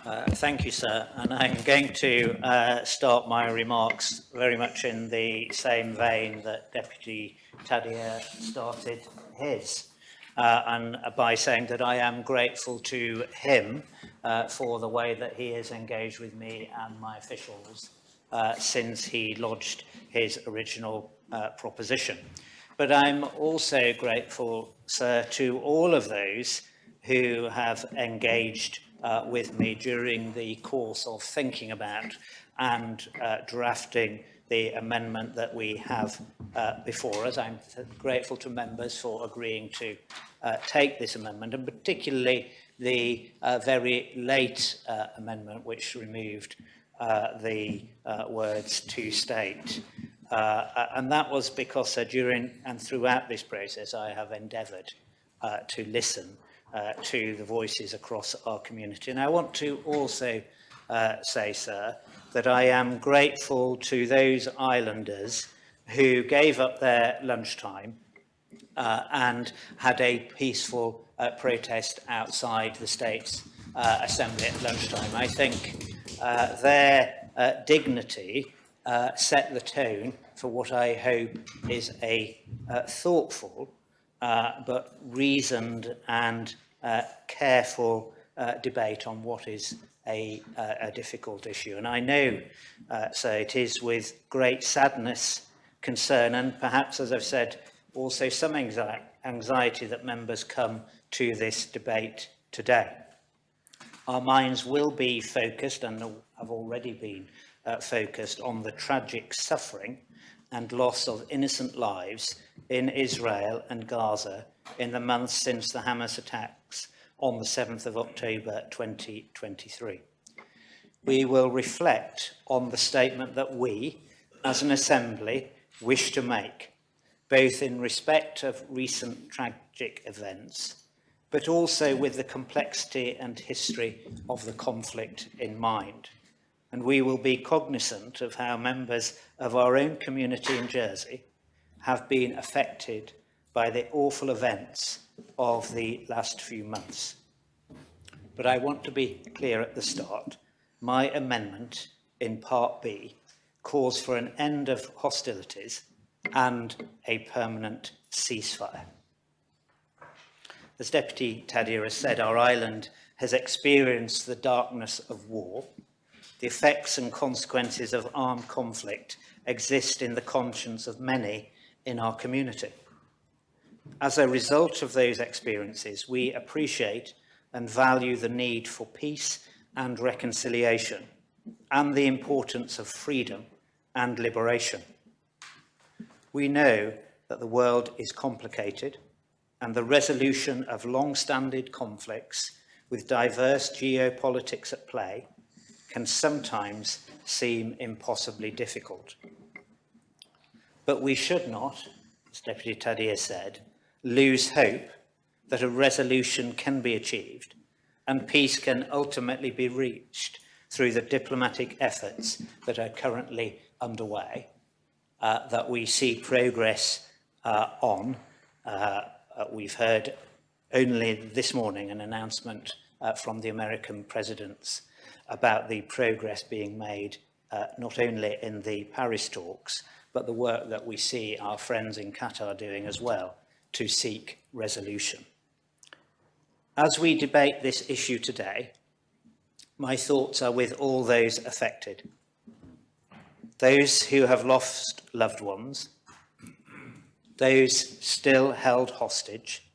Thank you, sir. And I'm going to start my remarks very much in the same vein that Deputy Tadea started his, and by saying that I am grateful to him for the way that he has engaged with me and my officials since he lodged his original proposition. But I'm also grateful, sir, to all of those who have engaged with me during the course of thinking about and drafting the amendment that we have before us. I'm grateful to members for agreeing to take this amendment, and particularly the very late amendment which removed the words "to state." And that was because during and throughout this process I have endeavoured to listen to the voices across our community. And I want to also say, sir, that I am grateful to those islanders who gave up their lunchtime and had a peaceful protest outside the State's Assembly at lunchtime. I think their dignity set the tone for what I hope is a thoughtful but reasoned and careful debate on what is a difficult issue. And I know, so it is with great sadness, concern, and perhaps, as I've said, also some anxiety that members come to this debate today. Our minds will be focused, and have already been focused, on the tragic suffering and loss of innocent lives in Israel and Gaza in the months since the Hamas attacks on the 7th of October 2023. We will reflect on the statement that we, as an Assembly, wish to make, both in respect of recent tragic events, but also with the complexity and history of the conflict in mind. And we will be cognizant of how members of our own community in Jersey have been affected by the awful events of the last few months. But I want to be clear at the start. My amendment in Part B calls for an end of hostilities and a permanent ceasefire. As Deputy Tadea has said, our island has experienced the darkness of war. The effects and consequences of armed conflict exist in the conscience of many in our community. As a result of those experiences, we appreciate and value the need for peace and reconciliation, and the importance of freedom and liberation. We know that the world is complicated, and the resolution of long-standing conflicts with diverse geopolitics at play can sometimes seem impossibly difficult. But we should not, as Deputy Tadea said, lose hope that a resolution can be achieved and peace can ultimately be reached through the diplomatic efforts that are currently underway, that we see progress on. We've heard only this morning an announcement from the American presidents about the progress being made not only in the Paris talks, but the work that we see our friends in Qatar doing as well to seek resolution. As we debate this issue today, my thoughts are with all those affected, those who have lost loved ones, those still held hostage,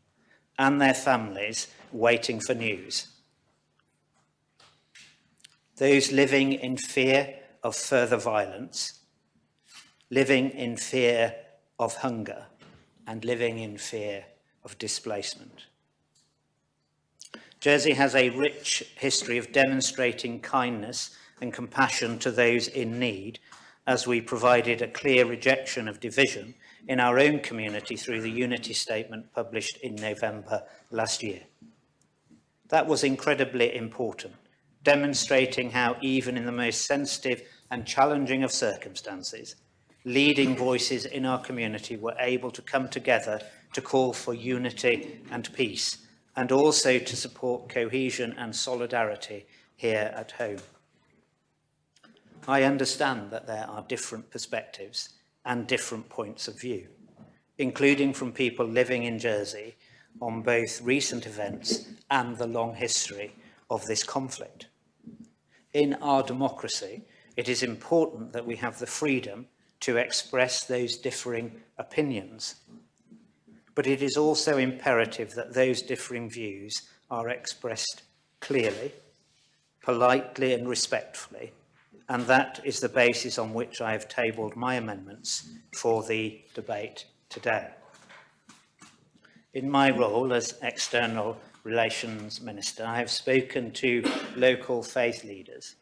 and their families waiting for news, those living in fear of further violence, living in fear of hunger, and living in fear of displacement. Jersey has a rich history of demonstrating kindness and compassion to those in need, as we provided a clear rejection of division in our own community through the unity statement published in November last year. That was incredibly important, demonstrating how even in the most sensitive and challenging of circumstances, leading voices in our community were able to come together to call for unity and peace, and also to support cohesion and solidarity here at home. I understand that there are different perspectives and different points of view, including from people living in Jersey, on both recent events and the long history of this conflict. In our democracy, it is important that we have the freedom to express those differing opinions. But it is also imperative that those differing views are expressed clearly, politely and respectfully, and that is the basis on which I have tabled my amendments for the debate today. In my role as External Relations Minister, I have spoken to local faith leaders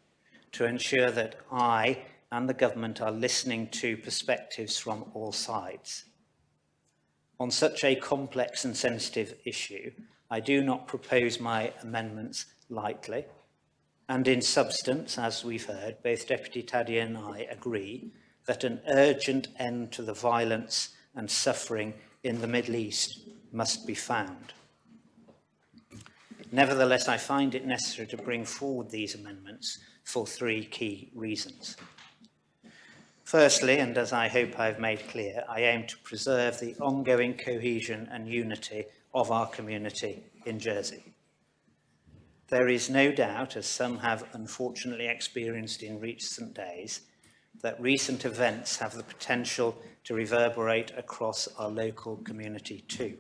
to ensure that I and the government are listening to perspectives from all sides. On such a complex and sensitive issue, I do not propose my amendments lightly, and in substance, as we've heard, both Deputy Taddy and I agree that an urgent end to the violence and suffering in the Middle East must be found. Nevertheless, I find it necessary to bring forward these amendments for three key reasons. Firstly, and as I hope I've made clear, I aim to preserve the ongoing cohesion and unity of our community in Jersey. There is no doubt, as some have unfortunately experienced in recent days, that recent events have the potential to reverberate across our local community too.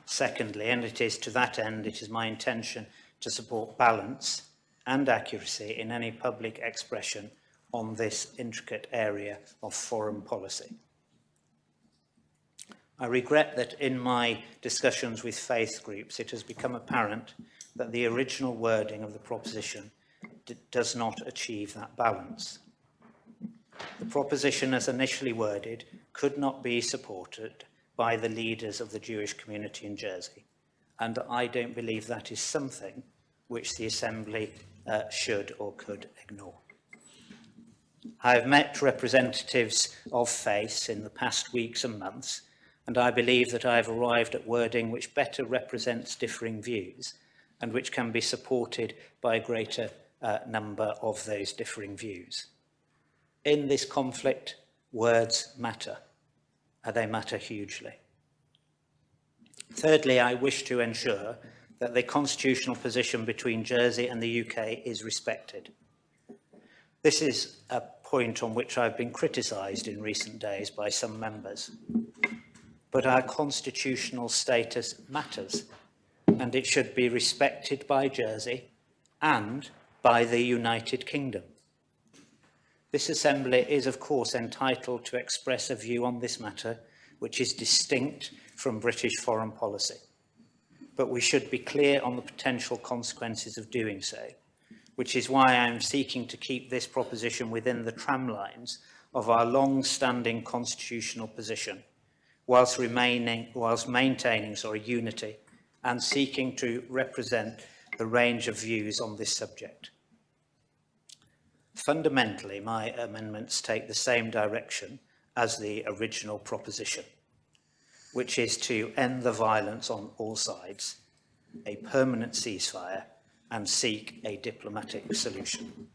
Secondly, and it is to that end, it is my intention to support balance and accuracy in any public expression on this intricate area of foreign policy. I regret that in my discussions with faith groups, it has become apparent that the original wording of the proposition does not achieve that balance. The proposition as initially worded could not be supported by the leaders of the Jewish community in Jersey, and I don't believe that is something which the Assembly should or could ignore. I have met representatives of faith in the past weeks and months, and I believe that I have arrived at wording which better represents differing views and which can be supported by a greater number of those differing views. In this conflict, words matter, and they matter hugely. Thirdly, I wish to ensure that the constitutional position between Jersey and the UK is respected. This is a point on which I've been criticised in recent days by some members. But our constitutional status matters, and it should be respected by Jersey and by the United Kingdom. This Assembly is, of course, entitled to express a view on this matter which is distinct from British foreign policy. But we should be clear on the potential consequences of doing so, which is why I am seeking to keep this proposition within the tramlines of our long-standing constitutional position, whilst maintaining unity and seeking to represent the range of views on this subject. Fundamentally, my amendments take the same direction as the original proposition, which is to end the violence on all sides, a permanent ceasefire, and seek a diplomatic solution.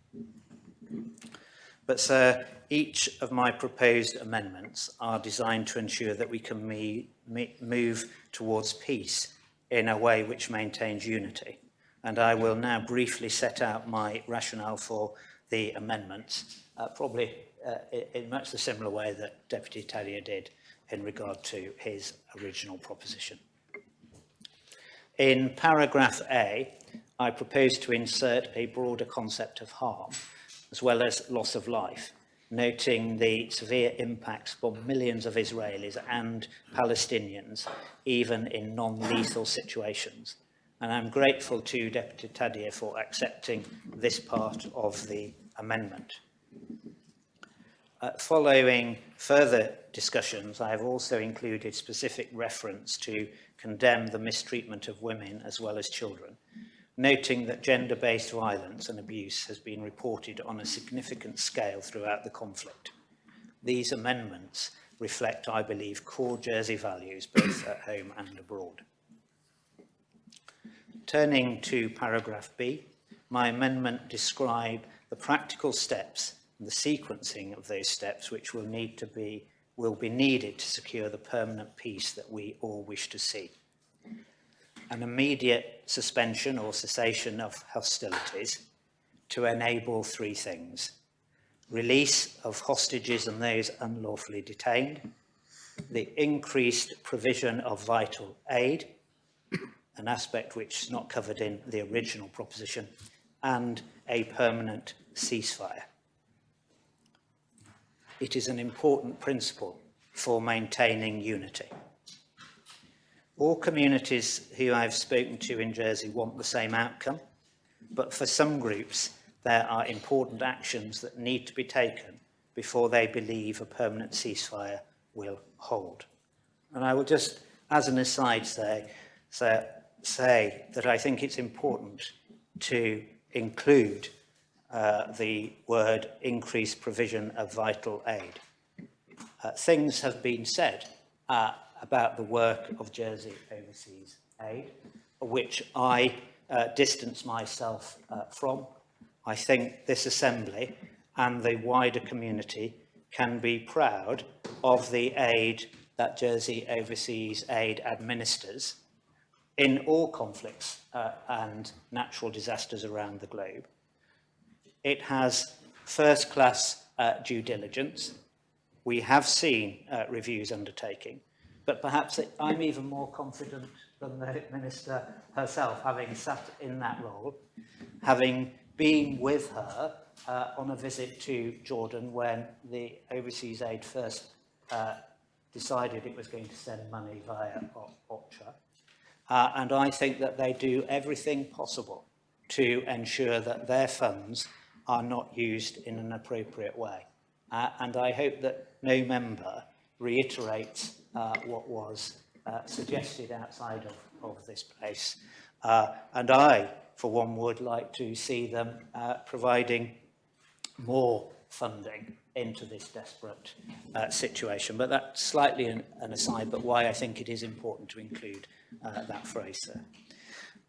But, sir, each of my proposed amendments are designed to ensure that we can move towards peace in a way which maintains unity. And I will now briefly set out my rationale for the amendments, probably in much the similar way that Deputy Taddy did in regard to his original proposition. In paragraph A, I propose to insert a broader concept of harm, as well as loss of life, noting the severe impacts for millions of Israelis and Palestinians, even in non-lethal situations. And I'm grateful to Deputy Taddy for accepting this part of the amendment. Following further discussions, I have also included specific reference to condemn the mistreatment of women as well as children, noting that gender-based violence and abuse has been reported on a significant scale throughout the conflict. These amendments reflect, I believe, core Jersey values both at home and abroad. Turning to paragraph B, my amendment describes the practical steps and the sequencing of those steps which will be needed to secure the permanent peace that we all wish to see. An immediate suspension or cessation of hostilities to enable three things: release of hostages and those unlawfully detained, the increased provision of vital aid, an aspect which is not covered in the original proposition, and a permanent ceasefire. It is an important principle for maintaining unity. All communities who I've spoken to in Jersey want the same outcome, but for some groups there are important actions that need to be taken before they believe a permanent ceasefire will hold. And I will just, as an aside, say that I think it's important to include the word increased provision of vital aid. Things have been said about the work of Jersey Overseas Aid, which I distance myself from. I think this Assembly and the wider community can be proud of the aid that Jersey Overseas Aid administers in all conflicts and natural disasters around the globe. It has first-class due diligence. We have seen reviews undertaking, but perhaps I'm even more confident than the Minister herself, having sat in that role, having been with her on a visit to Jordan when the Overseas Aid first decided it was going to send money via OCHA. And I think that they do everything possible to ensure that their funds are not used in an appropriate way. And I hope that no member reiterates what was suggested outside of this place. And I, for one, would like to see them providing more funding into this desperate situation. But that's slightly an aside, but why I think it is important to include that phrase there.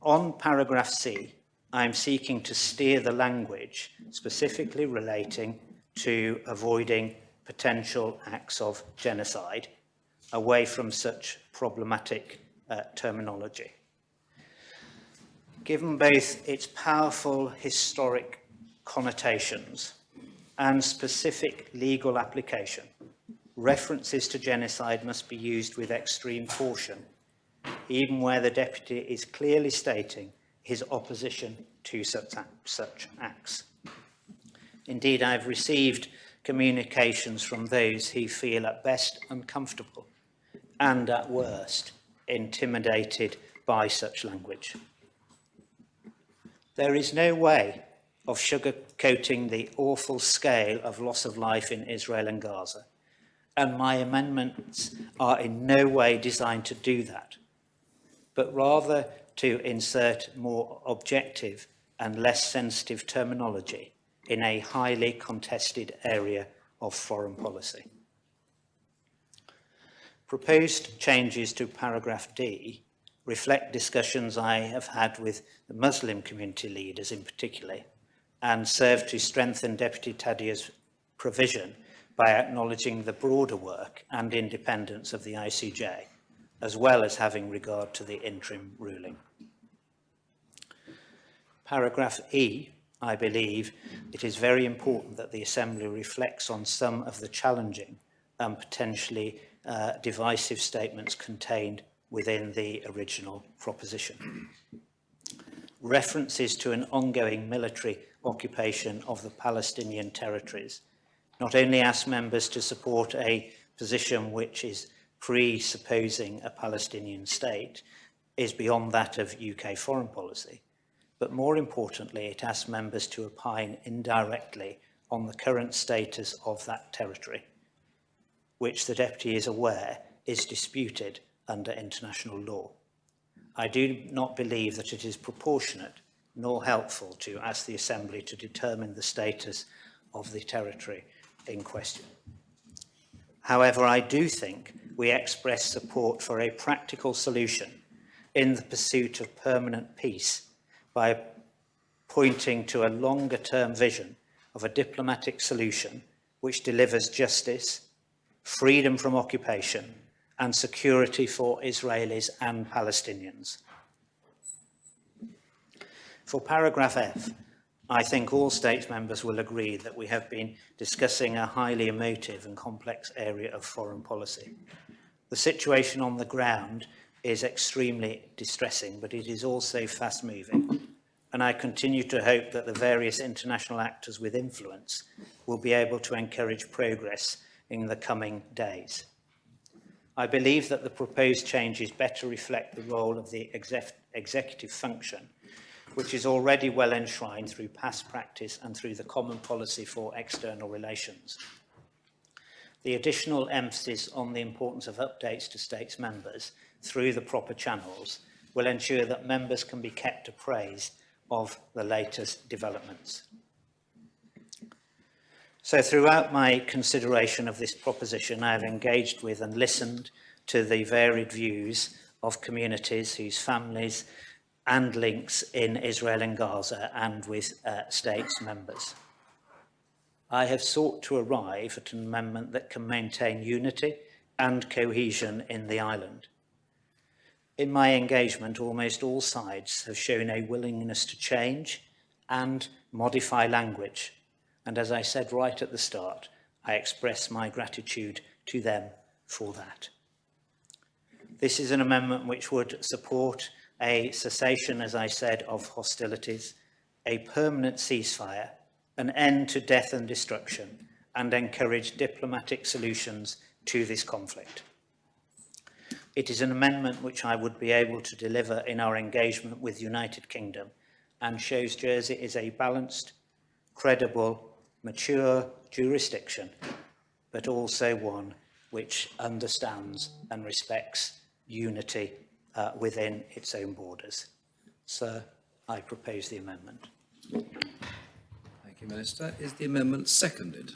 On paragraph C, I'm seeking to steer the language specifically relating to avoiding potential acts of genocide away from such problematic terminology. Given both its powerful historic connotations and specific legal application, references to genocide must be used with extreme caution, even where the Deputy is clearly stating his opposition to such acts. Indeed, I've received communications from those who feel at best uncomfortable and at worst intimidated by such language. There is no way of sugarcoating the awful scale of loss of life in Israel and Gaza, and my amendments are in no way designed to do that, but rather to insert more objective and less sensitive terminology in a highly contested area of foreign policy. Proposed changes to paragraph D reflect discussions I have had with the Muslim community leaders in particular, and serve to strengthen Deputy Tadia's provision by acknowledging the broader work and independence of the ICJ, as well as having regard to the interim ruling. Paragraph E, I believe it is very important that the Assembly reflects on some of the challenging and potentially divisive statements contained within the original proposition. References to an ongoing military occupation of the Palestinian territories not only ask members to support a position which is presupposing a Palestinian state, is beyond that of UK foreign policy, but more importantly, it asks members to opine indirectly on the current status of that territory, which the Deputy is aware is disputed under international law. I do not believe that it is proportionate nor helpful to ask the Assembly to determine the status of the territory in question. However, I do think we express support for a practical solution in the pursuit of permanent peace by pointing to a longer-term vision of a diplomatic solution which delivers justice, freedom from occupation, and security for Israelis and Palestinians. For paragraph F, I think all states members will agree that we have been discussing a highly emotive and complex area of foreign policy. The situation on the ground is extremely distressing, but it is also fast-moving, and I continue to hope that the various international actors with influence will be able to encourage progress in the coming days. I believe that the proposed changes better reflect the role of the executive function, which is already well enshrined through past practice and through the Common Policy for External Relations. The additional emphasis on the importance of updates to states members through the proper channels will ensure that members can be kept appraised of the latest developments. So throughout my consideration of this proposition, I have engaged with and listened to the varied views of communities whose families and links in Israel and Gaza and with states members. I have sought to arrive at an amendment that can maintain unity and cohesion in the island. In my engagement, almost all sides have shown a willingness to change and modify language. And as I said right at the start, I express my gratitude to them for that. This is an amendment which would support a cessation, as I said, of hostilities, a permanent ceasefire, an end to death and destruction, and encourage diplomatic solutions to this conflict. It is an amendment which I would be able to deliver in our engagement with the United Kingdom and shows Jersey is a balanced, credible, mature jurisdiction, but also one which understands and respects unity within its own borders. So I propose the amendment. Thank you, Minister. Is the amendment seconded?